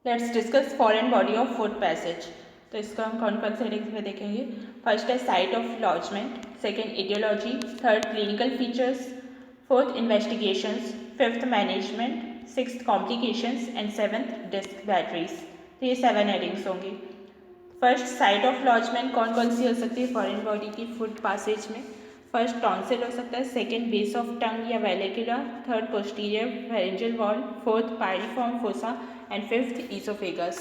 Let's discuss foreign body of food passage. तो इसको हम कौन कौन से हेडिंग्स में देखेंगे। फर्स्ट है site of lodgement, second aetiology, third clinical features, fourth investigations, fifth management, sixth complications and seventh disc batteries. तो ये 7 हेडिंग्स होंगी। फर्स्ट साइट ऑफ लॉजमेंट कौन कौन सी हो सकती है फॉरेन बॉडी की फूड पासेज में। फर्स्ट टॉन्सिल हो सकता है, सेकेंड बेस ऑफ टंग या vallecula, third posterior pharyngeal wall, fourth piriform fossa and fifth oesophagus.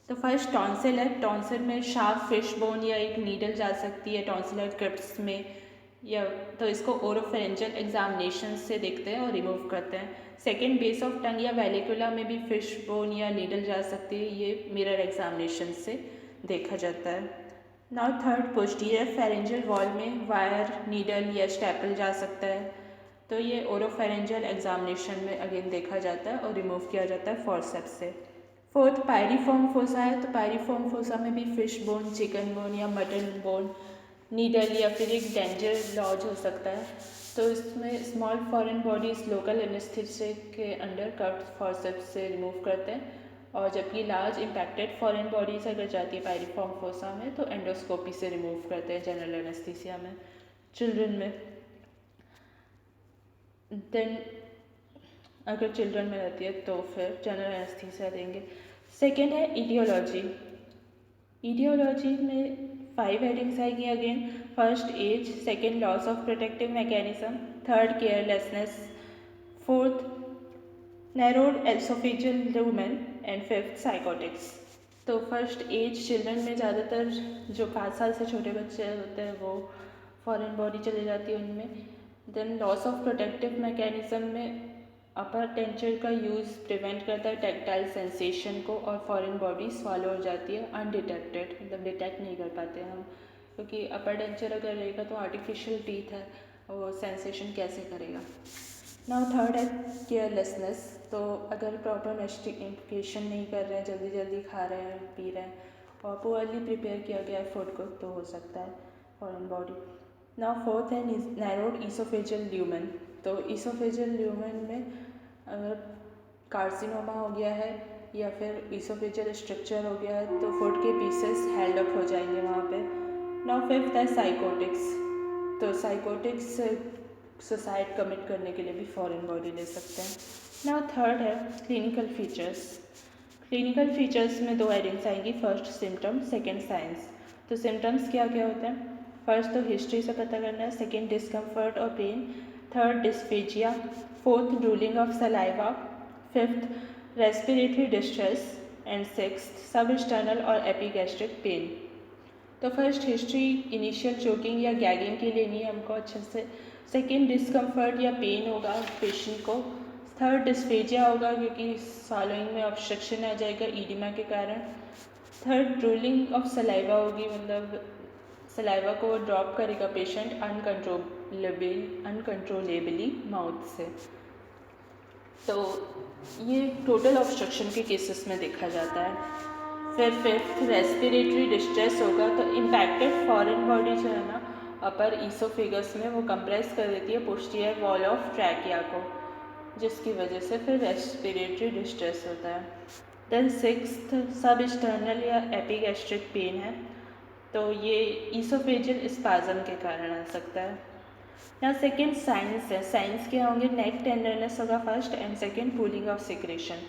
तो फर्स्ट टॉन्सिल है। टॉन्सिल में शार्प फिश बोन या एक नीडल जा सकती है टॉन्सिलर क्रिप्ट्स में, या तो इसको ओरोफेरेंजियल एग्जामिनेशन से देखते हैं और रिमूव करते हैं। सेकेंड बेस ऑफ टंग या वेलिकुला में भी फिश बोन या नीडल जा सकती है, ये मिरर एग्जामिनेशन से देखा जाता है। Now third posterior pharyngeal wall में वायर, नीडल या स्टेपल जा सकता है, तो ये ओरोफेरेंजियल एग्जामिनेशन में अगेन देखा जाता है और रिमूव किया जाता है फॉरसेप्स से। फोर्थ पायरिफॉर्म फोसा है। तो पायरिफॉर्म फोसा में भी फिश बोन, चिकन बोन या मटन बोन, नीडल या फिर एक डेंजर लॉज हो सकता है। तो इसमें small foreign bodies local anaesthesia के अंडर कर्व्ड फॉरसेप्स से रिमूव करते हैं, और जबकि लार्ज इम्पैक्टेड फॉरेन बॉडीज अगर जाती है पायरिफॉर्म फोसा में तो एंडोस्कोपी से रिमूव करते हैं जनरल एनेस्थीसिया में चिल्ड्रन में। देन अगर चिल्ड्रन में रहती है तो फिर जनरल एनेस्थीसिया देंगे। सेकेंड है ईडियोलॉजी। ईडियोलॉजी में 5 हेडिंग्स आएगी again. First age, second loss of protective mechanism, third carelessness, fourth narrowed oesophageal lumen and fifth psychotics. तो फर्स्ट एज चिल्ड्रन में ज़्यादातर जो 5 साल से छोटे बच्चे होते हैं वो फॉरेन बॉडी चली जाती है उनमें। Then loss of protective mechanism में अपर टेंचर का यूज़ प्रिवेंट करता है टैक्टाइल सेंसेशन को, और फॉरेन बॉडी स्वालो हो जाती है अनडिटेक्टेड, मतलब डिटेक्ट नहीं कर पाते हम, क्योंकि अपर टेंचर अगर रहेगा तो आर्टिफिशियल टीथ है, वो सेंसेशन कैसे करेगा। नाउ थर्ड है केयरलेसनेस। तो अगर प्रॉपर मेस्टिकेशन नहीं कर रहे हैं, जल्दी जल्दी खा रहे हैं, पी रहे हैं, और पुअरली प्रिपेयर किया गया है फूड को, तो हो सकता है फॉरेन बॉडी। नाउ फोर्थ है नैरोड ईसोफेजियल ल्यूमेन। तो ईसोफेजियल ल्यूमेन में अगर कार्सिनोमा हो गया है या फिर ईसोफेजियल स्ट्रक्चर हो गया है तो फूड के पीसेस हेल्ड अप हो जाएंगे वहाँ पे। नाउ फिफ्थ है साइकोटिक्स। तो साइकोटिक्स सुसाइड कमिट करने के लिए भी फॉरेन बॉडी ले सकते हैं। नाउ थर्ड है क्लिनिकल फीचर्स। क्लिनिकल फीचर्स में 2 हेडिंग्स आएंगी, फर्स्ट सिम्टम, सेकेंड साइंस। तो सिम्टम्स क्या क्या होते हैं। फर्स्ट तो हिस्ट्री से पता करना है, सेकेंड डिस्कम्फर्ट और pain, third dysphagia, fourth drooling of saliva, fifth respiratory distress and sixth substernal और एपिगैस्ट्रिक पेन। तो फर्स्ट हिस्ट्री इनिशियल चोकिंग या गैगिंग की लेनी है हमको अच्छे से। सेकेंड डिस्कम्फर्ट या पेन होगा पेशेंट को। थर्ड डिस्फेजिया होगा क्योंकि सॉलोइंग में ऑब्स्ट्रक्शन आ जाएगा ईडिमा के कारण। थर्ड ड्रूलिंग ऑफ सलाइवा होगी, मतलब सलाइवा को ड्रॉप करेगा पेशेंट अनकंट्रोलेबली माउथ से। तो ये टोटल ऑब्स्ट्रक्शन के केसेस में देखा जाता है। फिर फिफ्थ रेस्पिरेटरी डिस्ट्रेस होगा। तो इम्पैक्टेड फॉरेन बॉडी जो है ना अपर ईसोफेगस में, वो कंप्रेस कर देती है पोस्टीरियर वॉल ऑफ ट्रैकिया को, जिसकी वजह से फिर रेस्पिरेटरी डिस्ट्रेस होता है। देन सिक्स्थ सब एक्सटर्नल या एपिगैस्ट्रिक पेन है। तो ये ईसोफेजियल स्पाज्म के कारण आ सकता है। यहाँ सेकेंड साइंस है। साइंस क्या होंगे, नेक टेंडरनेस होगा first, and second pooling of secretion.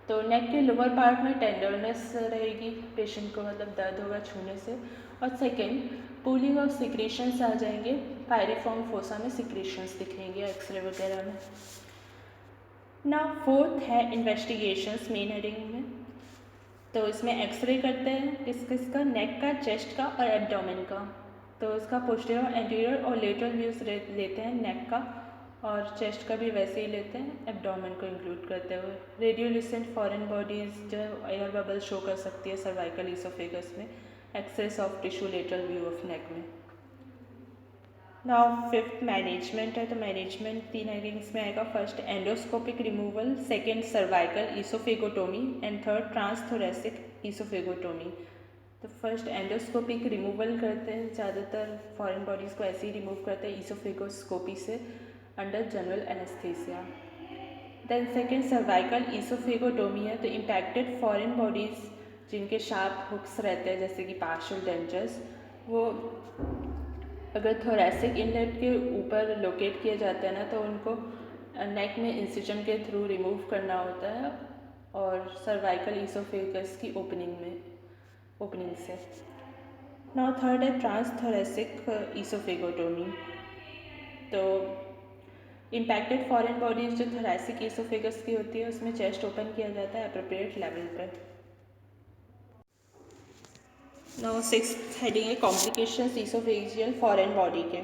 तो नेक के लोअर पार्ट में टेंडरनेस रहेगी पेशेंट को, मतलब दर्द होगा छूने से, और सेकेंड पूलिंग ऑफ सिक्रेशंस आ जाएंगे, पायरिफॉर्म फोसा में सिक्रेशंस दिखेंगे एक्सरे वगैरह में। ना फोर्थ है इन्वेस्टिगेशंस मेन हेडिंग में। तो इसमें एक्सरे करते हैं किस किस का, नेक का, चेस्ट का और एब्डोमेन का। तो इसका पोस्टीरियर, एंटीरियर और लेटरल व्यूज लेते हैं नेक का, और चेस्ट का भी वैसे ही लेते हैं एब्डोमेन को इंक्लूड करते हुए। रेडियोलिसेंट फॉरेन बॉडीज जो एयर बबल शो कर सकती है सर्वाइकल ईसोफेगस में, x ray soft tissue lateral view of neck में। नाउ फिफ्थ मैनेजमेंट है। तो मैनेजमेंट 3 हेडिंग्स में आएगा, first endoscopic removal, second cervical oesophagotomy and third transthoracic oesophagotomy. तो फर्स्ट एंडोस्कोपिक रिमूवल करते हैं, ज़्यादातर फॉरेन बॉडीज़ को ऐसे ही रिमूव करते हैं ईसोफेगोस्कोपी से under general anaesthesia. Then second cervical oesophagotomy है, तो इम्पैक्टेड फॉरेन बॉडीज़ जिनके शार्प हुक्स रहते हैं जैसे कि पार्शियल डेंचर्स, वो अगर थोरैसिक इनलेट के ऊपर लोकेट किए जाते हैं ना तो उनको नेक में इंसिजन के थ्रू रिमूव करना होता है और सर्वाइकल ईसोफेगस की ओपनिंग से। नाउ थर्ड है ट्रांस थोरैसिक ईसोफेगोटोमी। तो इम्पैक्टेड फॉरेन बॉडीज जो थोरैसिक ईसोफेगस की होती है उसमें चेस्ट ओपन किया जाता है अप्रोप्रिएट लेवल पर। नाउ सिक्स्थ हेडिंग है कॉम्प्लिकेशंस ईसोफेजियल फॉरेन बॉडी के।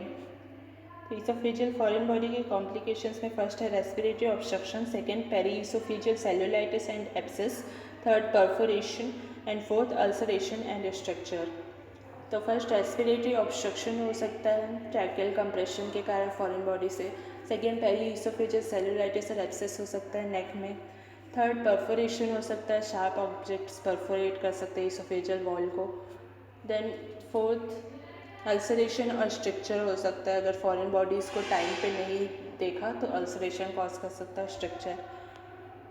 तो ईसोफेजियल फॉरेन बॉडी के कॉम्प्लिकेशंस में फर्स्ट है respiratory obstruction, second perioesophageal cellulitis and abscess, third perforation and fourth ulceration and stricture. तो फर्स्ट रेस्पिरेटरी ऑब्स्ट्रक्शन हो सकता है ट्रैकियल कंप्रेशन के कारण फॉरेन बॉडी से, सेकेंड पेरी ईसोफेजियल सेलुलाइटिस और एब्सिस हो सकता है नेक में, थर्ड परफोरेशन हो सकता है शार्प ऑब्जेक्ट्स परफोरेट कर सकते हैं ईसोफेजियल वॉल को, देन फोर्थ अल्सरेशन और स्ट्रक्चर हो सकता है, अगर फॉरेन बॉडीज़ को टाइम पे नहीं देखा तो अल्सरेशन कॉज कर सकता है स्ट्रक्चर।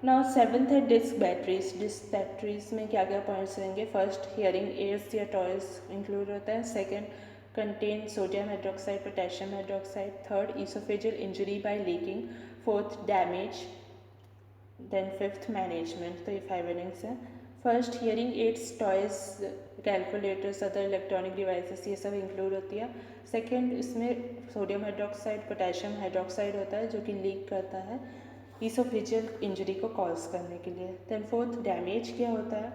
नाउ सेवन्थ है डिस्क बैटरीज में क्या क्या पॉइंट्स रहेंगे। फर्स्ट हियरिंग एड्स या टॉयज इंक्लूड होता है, second contain sodium hydroxide potassium hydroxide, third oesophageal injury by leaking, fourth damage, then fifth management. तो ये 5 हेडिंग्स हैं। First hearing aids toys calculators other electronic devices ये सब include होती है। सेकेंड इसमें सोडियम हाइड्रोक्साइड पोटेशियम हाइड्रोक्साइड होता है जो कि लीक करता है ईसोफेजियल इंजरी को कॉज करने के लिए। देन फोर्थ डैमेज क्या होता है,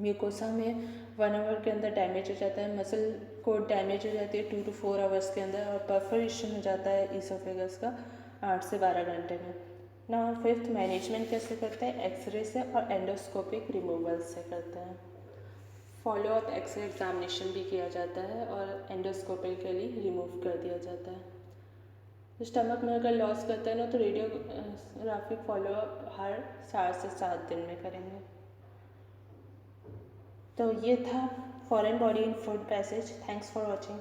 म्यूकोसा में 1 आवर के अंदर डैमेज हो जाता है, मसल को डैमेज हो जाती है 2 to 4 आवर्स के अंदर, और परफोरेशन हो जाता है ईसोफेगस का 8 से 12 घंटे में। ना फिफ्थ मैनेजमेंट कैसे करते हैं, एक्सरे से और एंडोस्कोपिक रिमूवल से करते हैं। फॉलो अप एक्सरे एग्जामिनेशन भी किया जाता है और एंडोस्कोपिकली रिमूव कर दिया जाता है। स्टमक में अगर लॉस करते हैं ना तो रेडियोग्राफिक फॉलोअप हर 4 से 7 दिन में करेंगे। तो ये था foreign body in food passage. Thanks for watching.